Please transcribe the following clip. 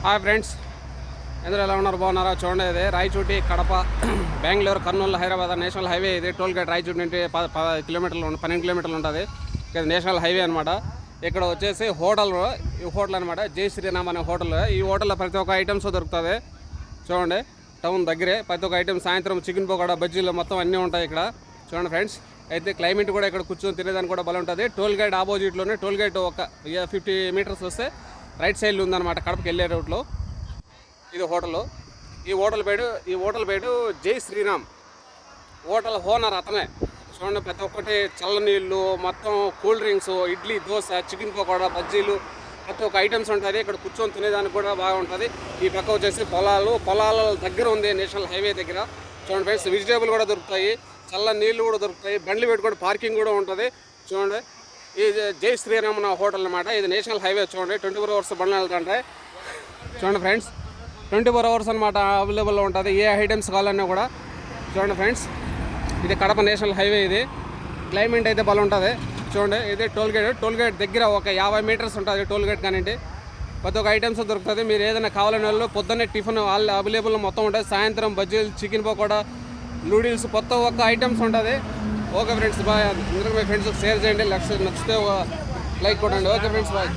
Hi friends, ఎందులో ఎలా ఉన్నారు? బాగున్నారా? చూడండి, ఇది రాయచోటి కడప బెంగళూరు కర్నూలు హైదరాబాద్ నేషనల్ హైవే. ఇది టోల్ గేట్ రాయచోటి నుండి 10 కిలోమీటర్లు 12 కిలోమీటర్లు ఉంటుంది. ఇది నేషనల్ హైవే అనమాట. ఇక్కడ వచ్చేసి హోటల్, ఈ హోటల్ అనమాట, జై శ్రీరామ్ అనే హోటల్. ఈ హోటల్లో ప్రతి ఒక్క ఐటమ్స్ దొరుకుతుంది. చూడండి, టౌన్ దగ్గరే ప్రతి ఒక్క ఐటమ్. సాయంత్రం చికెన్ పకోడా, బజ్జీలు మొత్తం అన్నీ ఉంటాయి ఇక్కడ. చూడండి ఫ్రెండ్స్, అయితే క్లైమేట్ కూడా ఇక్కడ కూర్చొని తినేదానికి కూడా బలం ఉంటుంది. టోల్ గేట్ ఆపోజిట్లోనే, టోల్ గేట్ ఒక 50 మీటర్స్ వస్తే రైట్ సైడ్లో ఉందన్నమాట, కడపకి వెళ్ళే రూట్లో. ఇది హోటల్. ఈ హోటల్ పేరు జై శ్రీరామ్. హోటల్ ఓనర్ అతనే. చూడండి, ప్రతి ఒక్కటి చల్లనీళ్ళు, మొత్తం cool drinks, idli, dosa, chicken pakoda, బజ్జీలు, ప్రతి ఒక్క ఐటమ్స్ ఉంటుంది. ఇక్కడ కూర్చొని తినేదానికి కూడా బాగుంటుంది. ఈ పక్క వచ్చేసి పొలాల దగ్గర ఉంది, నేషనల్ హైవే దగ్గర. చూడండి ఫ్రెండ్స్, వెజిటేబుల్ కూడా దొరుకుతాయి, చల్ల నీళ్ళు కూడా దొరుకుతాయి, బండ్లు పెట్టుకొని పార్కింగ్ కూడా ఉంటుంది. చూడండి, ఇది జై శ్రీరామ్ హోటల్ అనమాట. ఇది నేషనల్ హైవే. చూడండి, 24 అవర్స్ బండ్లు వెళ్తుంటాయి. చూడండి ఫ్రెండ్స్, 24 అవర్స్ అనమాట అవైలబుల్లో ఉంటుంది, ఏ ఐటమ్స్ కావాలన్నా కూడా. చూడండి ఫ్రెండ్స్, ఇది కడప నేషనల్ హైవే. ఇది క్లైమేట్ అయితే బలం ఉంటుంది. చూడండి, ఇది టోల్ గేట్ దగ్గర ఒక 50 మీటర్స్ ఉంటుంది టోల్ గేట్ కానివ్వండి. ప్రతి ఒక్క ఐటమ్స్ దొరుకుతుంది. మీరు ఏదైనా కావాలనే వాళ్ళు పొద్దున్నే టిఫిన్ వాళ్ళు అవైలబుల్ మొత్తం ఉంటుంది. సాయంత్రం బజ్జీలు, చికెన్ పకోడా, నూడిల్స్, ప్రతి ఒక్క ఐటమ్స్ ఉంటుంది. Okay friends, bye. అందరూ మీ ఫ్రెండ్స్కి షేర్ చేయండి, నచ్చితే లైక్ కొట్టండి. Okay friends, bye.